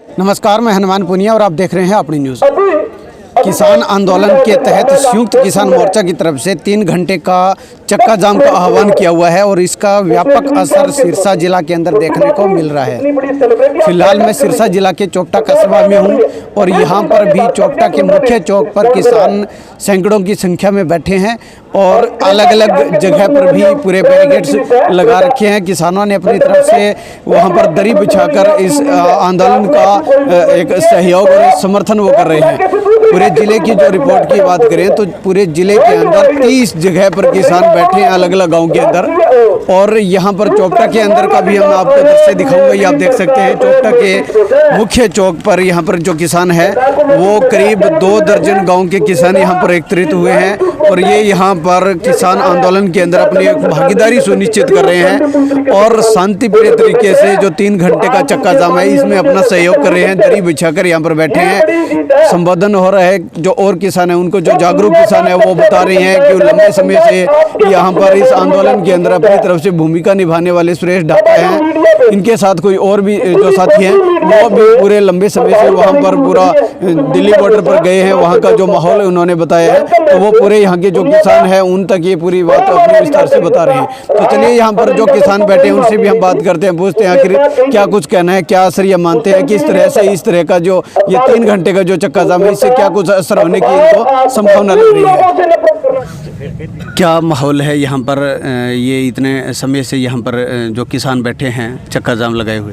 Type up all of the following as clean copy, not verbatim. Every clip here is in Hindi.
नमस्कार, मैं हनुमान पुनिया और आप देख रहे हैं अपनी न्यूज़। किसान आंदोलन के तहत संयुक्त किसान मोर्चा की तरफ से 3 घंटे का चक्का जाम का आह्वान किया हुआ है और इसका व्यापक असर सिरसा जिला के अंदर देखने को मिल रहा है। फिलहाल मैं सिरसा जिला के चोपटा कस्बा में हूं और यहां पर भी चोपटा के मुख्य चौक पर किसान सैकड़ों की संख्या में बैठे हैं और अलग अलग जगह पर भी पूरे बैरिकेड्स लगा रखे हैं। किसानों ने अपनी तरफ से वहां पर दरी बिछाकर इस आंदोलन का एक सहयोग और समर्थन वो कर रहे हैं। पूरे जिले की जो रिपोर्ट की बात करें तो पूरे जिले के अंदर 30 जगह पर किसान बैठे हैं अलग अलग गांव के अंदर। और यहां पर चोपटा के अंदर का भी हम आपको दृश्य दिखाऊंगा। ये आप देख सकते हैं चोपटा के मुख्य चौक पर यहां पर जो किसान है वो करीब 2 दर्जन गांव के किसान यहां पर एकत्रित हुए हैं और ये यहां पर किसान आंदोलन के अंदर अपनी भागीदारी सुनिश्चित कर रहे हैं और शांतिप्रिय तरीके से जो 3 घंटे का चक्का जाम है इसमें अपना सहयोग कर रहे हैं। दरी बिछाकर यहाँ पर बैठे हैं, संबोधन हो रहा है। जो और किसान है उनको, जो जागरूक किसान है वो बता रहे हैं कि लंबे समय से यहाँ पर इस आंदोलन के अंदर अपनी तरफ से भूमिका निभाने वाले सुरेश ढाका हैं। इनके साथ कोई और भी जो साथी हैं वो भी पूरे लंबे समय से वहाँ पर पूरा दिल्ली बॉर्डर पर गए हैं। वहाँ का जो माहौल है उन्होंने बताया है, तो वो पूरे यहाँ के जो किसान हैं उन तक ये पूरी बात अपने विस्तार से बता रहे हैं। तो चलिए यहाँ पर जो किसान बैठे हैं उनसे भी हम बात करते हैं, पूछते हैं आखिर क्या कुछ कहना है, क्या असर ये मानते हैं कि इस तरह से इस तरह का जो ये 3 घंटे का जो चक्का जाम है इससे क्या कुछ असर होने की इनको संभावना लग रही है। क्या माहौल है यहाँ पर, ये इतने समय से यहाँ पर जो किसान बैठे हैं चक्का जाम लगाए हुए?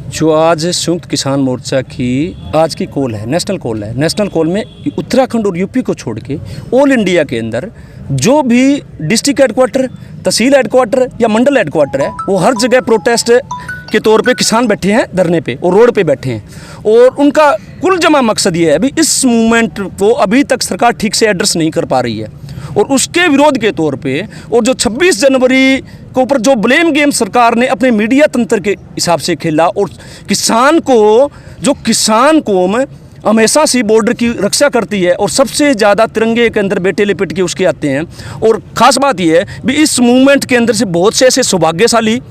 जो आज संयुक्त किसान मोर्चा की आज की कॉल है, नेशनल कॉल है। नेशनल कॉल में उत्तराखंड और यूपी को छोड़ के ऑल इंडिया के अंदर जो भी डिस्ट्रिक्ट हेडक्वार्टर, तहसील हेडक्वार्टर या मंडल हेडक्वार्टर है वो हर जगह प्रोटेस्ट के तौर पे किसान बैठे हैं धरने पे और रोड पे बैठे हैं। और उनका कुल जमा मकसद ये है, अभी इस मूवमेंट को अभी तक सरकार ठीक से एड्रेस नहीं कर पा रही है और उसके विरोध के तौर पे और जो 26 जनवरी के ऊपर जो ब्लेम गेम सरकार ने अपने मीडिया तंत्र के हिसाब से खेला और किसान को, जो किसान कौम हमेशा से बॉर्डर की रक्षा करती है और सबसे ज़्यादा तिरंगे के अंदर बेटे लिपट के उसके आते हैं। और ख़ास बात यह है भी इस मूवमेंट के अंदर से बहुत से ऐसे सौभाग्यशाली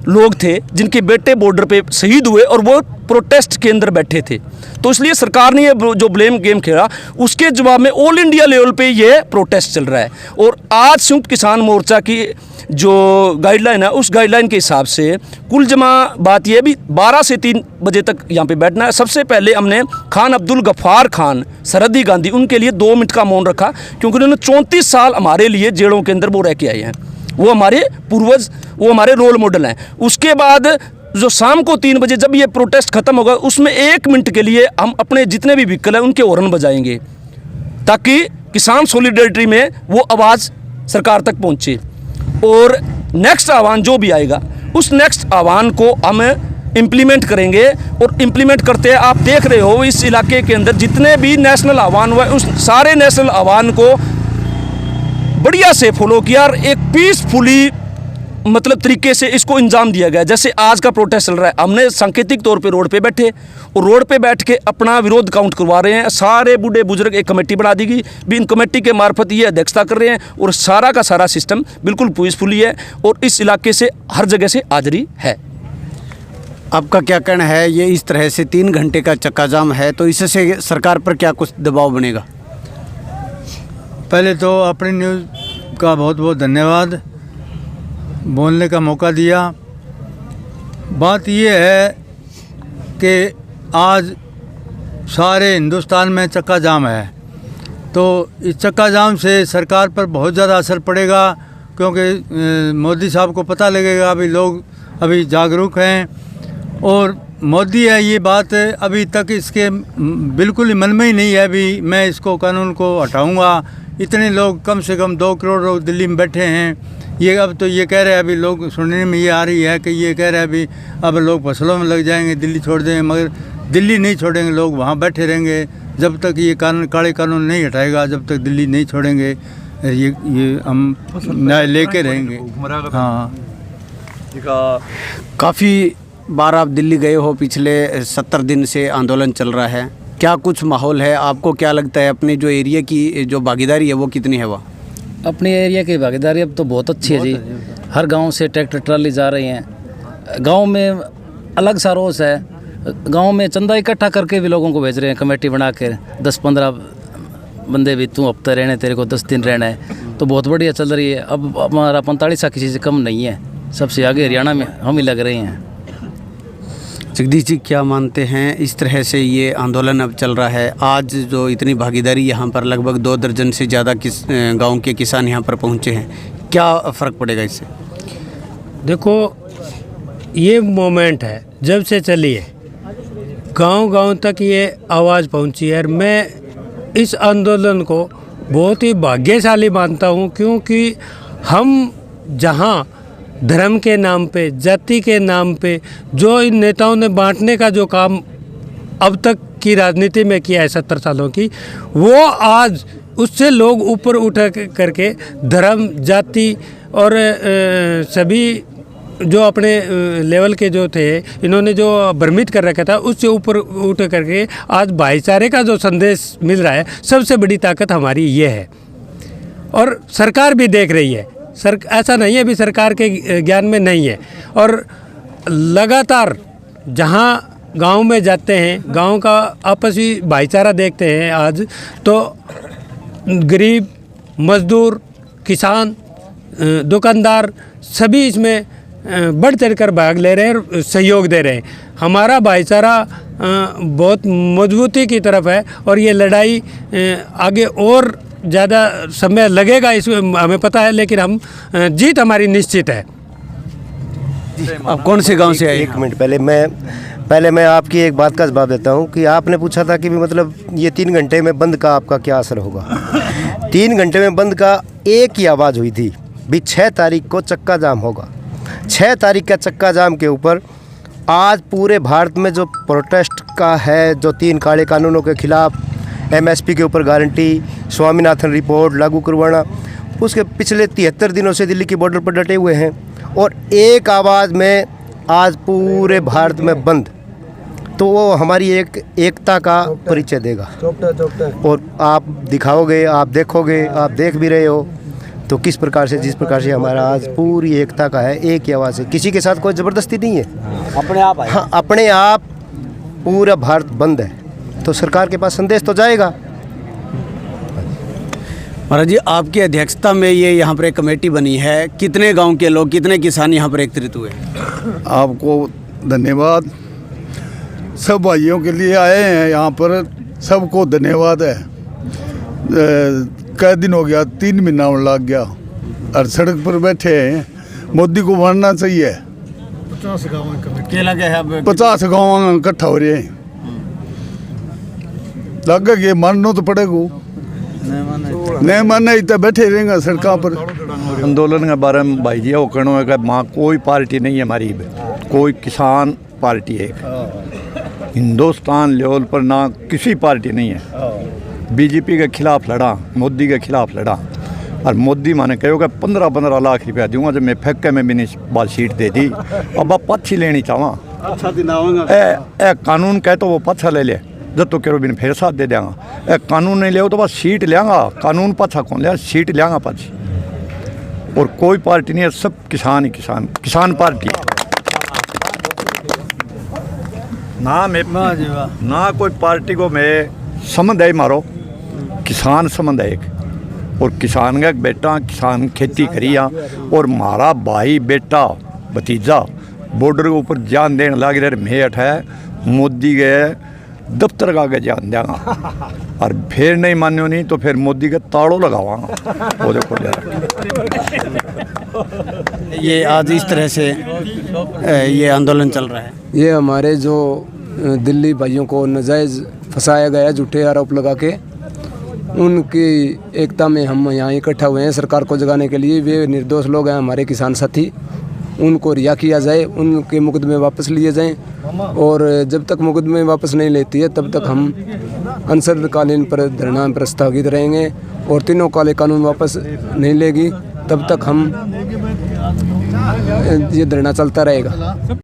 लोग थे जिनके बेटे बॉर्डर पे शहीद हुए और वो प्रोटेस्ट के अंदर बैठे थे। तो इसलिए सरकार ने ये जो ब्लेम गेम खेला उसके जवाब में ऑल इंडिया लेवल पे ये प्रोटेस्ट चल रहा है। और आज संयुक्त किसान मोर्चा की जो गाइडलाइन है उस गाइडलाइन के हिसाब से कुल जमा बात यह भी 12 से 3 बजे तक यहाँ पे बैठना है। सबसे पहले हमने खान अब्दुल गफ्फार खान, सरहदी गांधी, उनके लिए 2 मिनट का मौन रखा क्योंकि उन्होंने 34 साल हमारे लिए जेलों के अंदर वो रह के आए हैं। वो हमारे पूर्वज, वो हमारे रोल मॉडल हैं। उसके बाद जो शाम को 3 बजे जब ये प्रोटेस्ट खत्म होगा उसमें 1 मिनट के लिए हम अपने जितने भी व्हीकल हैं उनके हॉर्न बजाएंगे ताकि किसान सॉलिडरिटी में वो आवाज़ सरकार तक पहुंचे। और नेक्स्ट आह्वान जो भी आएगा उस नेक्स्ट आह्वान को हम इम्प्लीमेंट करेंगे। और इम्प्लीमेंट करते हैं, आप देख रहे हो इस इलाके के अंदर जितने भी नेशनल आह्वान हुआ उस सारे नेशनल आह्वान को बढ़िया से फॉलो किया और एक पीसफुली मतलब तरीके से इसको इंजाम दिया गया। जैसे आज का प्रोटेस्ट चल रहा है, हमने सांकेतिक तौर पे रोड पे बैठे और रोड पे बैठ के अपना विरोध काउंट करवा रहे हैं। सारे बूढ़े बुजुर्ग एक कमेटी बना दी गई भी, इन कमेटी के मार्फत ये अध्यक्षता कर रहे हैं और सारा का सारा सिस्टम बिल्कुल पीसफुली है और इस इलाके से हर जगह से हाजिरी है। आपका क्या कहना है, ये इस तरह से 3 घंटे का चक्का जाम है तो इससे सरकार पर क्या कुछ दबाव बनेगा? पहले तो अपनी न्यूज़ का बहुत बहुत धन्यवाद, बोलने का मौका दिया। बात ये है कि आज सारे हिंदुस्तान में चक्का जाम है तो इस चक्का जाम से सरकार पर बहुत ज़्यादा असर पड़ेगा क्योंकि मोदी साहब को पता लगेगा अभी लोग अभी जागरूक हैं और मोदी है ये बात अभी तक इसके बिल्कुल मन में ही नहीं है भी मैं इसको कानून को हटाऊंगा। इतने लोग, कम से कम 2 करोड़ लोग दिल्ली में बैठे हैं। ये अब तो ये कह रहे हैं, अभी लोग सुनने में ये आ रही है कि ये कह रहे हैं अभी अब लोग फसलों में लग जाएंगे, दिल्ली छोड़ देंगे। मगर दिल्ली नहीं छोड़ेंगे, लोग वहाँ बैठे रहेंगे जब तक ये कानून, काले कानून नहीं हटाएगा, जब तक दिल्ली नहीं छोड़ेंगे ये हम न्याय लेके रहेंगे। हाँ, काफ़ी बार आप दिल्ली गए हो, पिछले 70 दिन से आंदोलन चल रहा है, क्या कुछ माहौल है? आपको क्या लगता है अपने जो एरिया की जो भागीदारी है वो कितनी है? वह अपने एरिया की भागीदारी अब तो बहुत अच्छी है जी। हर गांव से ट्रैक्टर ट्राली जा रही हैं। गांव में अलग सा रोष है गांव में चंदा इकट्ठा करके भी लोगों को भेज रहे हैं, कमेटी बना के 10-15 बंदे भी, तू हफ्ता रहना है, तेरे को 10 दिन रहना है, तो बहुत बढ़िया चल रही है। अब हमारा 45 किसी से कम नहीं है, सबसे आगे हरियाणा में हम ही लग रहे हैं। जगदीश जी, क्या मानते हैं, इस तरह से ये आंदोलन अब चल रहा है, आज जो इतनी भागीदारी यहाँ पर लगभग 2 दर्जन से ज़्यादा गांव के किसान यहाँ पर पहुँचे हैं, क्या फ़र्क पड़ेगा इससे? देखो, ये मोमेंट है जब से चली है, गांव-गांव तक ये आवाज़ पहुँची है। और मैं इस आंदोलन को बहुत ही भाग्यशाली मानता हूँ, क्योंकि हम जहाँ धर्म के नाम पे, जाति के नाम पे जो इन नेताओं ने बांटने का जो काम अब तक की राजनीति में किया है 70 सालों की, वो आज उससे लोग ऊपर उठ करके धर्म, जाति और सभी जो अपने लेवल के जो थे, इन्होंने जो भ्रमित कर रखा था, उससे ऊपर उठ करके आज भाईचारे का जो संदेश मिल रहा है, सबसे बड़ी ताकत हमारी ये है। और सरकार भी देख रही है, ऐसा नहीं है अभी सरकार के ज्ञान में नहीं है। और लगातार जहाँ गांव में जाते हैं, गांव का आपसी भाईचारा देखते हैं आज, तो गरीब, मजदूर, किसान, दुकानदार सभी इसमें बढ़ चढ़ कर भाग ले रहे हैं और सहयोग दे रहे हैं। हमारा भाईचारा बहुत मजबूती की तरफ है और ये लड़ाई आगे और ज़्यादा समय लगेगा, इसमें हमें पता है, लेकिन हम जीत हमारी निश्चित है। आप कौन से गांव से आए? एक मिनट पहले मैं आपकी एक बात का जवाब देता हूँ कि आपने पूछा था कि भी मतलब ये 3 घंटे में बंद का आपका क्या असर होगा। 3 घंटे में बंद का एक ही आवाज़ हुई थी भी 6 तारीख को चक्का जाम होगा। 6 तारीख का चक्का जाम के ऊपर आज पूरे भारत में जो प्रोटेस्ट का है, जो 3 काले कानूनों के खिलाफ, MSP के ऊपर गारंटी, स्वामीनाथन रिपोर्ट लागू करवाना, उसके पिछले 73 दिनों से दिल्ली के बॉर्डर पर डटे हुए हैं और एक आवाज़ में आज पूरे भारत में बंद, तो वो हमारी एकता का परिचय देगा। और आप दिखाओगे, आप देखोगे, आप देख भी रहे हो, तो किस प्रकार से, जिस प्रकार से हमारा आज पूरी एकता का है, एक ही आवाज़ है, किसी के साथ कोई ज़बरदस्ती नहीं है, अपने आप है। हाँ, अपने आप पूरा भारत बंद है, तो सरकार के पास संदेश तो जाएगा। महाराज जी, आपकी अध्यक्षता में ये यहाँ पर एक कमेटी बनी है, कितने गांव के लोग, कितने किसान यहाँ पर एकत्रित हुए? आपको धन्यवाद, सब भाइयों के लिए आए हैं यहाँ पर, सबको धन्यवाद है। कई दिन हो गया, 3 महीना होने लग गया और सड़क पर बैठे हैं। मोदी को मानना चाहिए। 50 गाँव इकट्ठा हो रहे हैं, लग गए मानना तो पड़ेगा, नहीं मानना तो बैठे रहेंगे सड़कों पर। आंदोलन के बारे में भाई जी वो कहना है कि माँ कोई पार्टी नहीं है हमारी, कोई किसान पार्टी है, हिंदुस्तान लेवल पर ना किसी पार्टी नहीं है। बीजेपी के खिलाफ लड़ा, मोदी के खिलाफ लड़ा, और मोदी माने कहो कि 15-15 लाख रुपया दूंगा, जब मैं फेंके में भी नहीं बात सीट दे दी, अब आप पछ ही लेनी चाहवा, ए कानून कहे तो वो पछा ले ले, जब तो करो बिन फिर साथ दे देंगा। कानून नहीं ले तो बस सीट लेंगा, कानून पाछा कौन लिया, सीट लेंगा पाछी। और कोई पार्टी नहीं है, सब किसान ही किसान, किसान पार्टी ना। मैं ना कोई पार्टी को मैं संबंध है मारो, किसान संबंध है एक, और किसान का एक बेटा, किसान खेती करिया, और मारा भाई बेटा भतीजा बॉर्डर के ऊपर जान देने लग रहे, मैं अठाए मोदी के दफ्तर का आगे जान देंगा, और फिर नहीं मान्यो नहीं तो फिर मोदी के ताड़ो लगावांगा वो देखो। ये आज इस तरह से ये आंदोलन चल रहा है। ये हमारे जो दिल्ली भाइयों को नाजायज़ फंसाया गया, झूठे आरोप लगा के, उनकी एकता में हम यहाँ इकट्ठा हुए हैं सरकार को जगाने के लिए। वे निर्दोष लोग हैं हमारे किसान साथी, उनको रिहा किया जाए, उनके मुकदमे वापस लिए जाएं, और जब तक मुकदमे वापस नहीं लेती है तब तक हम अनशर्तकालीन पर धरना पर स्थगित रहेंगे, और 3 काले कानून वापस नहीं लेगी तब तक हम ये धरना चलता रहेगा।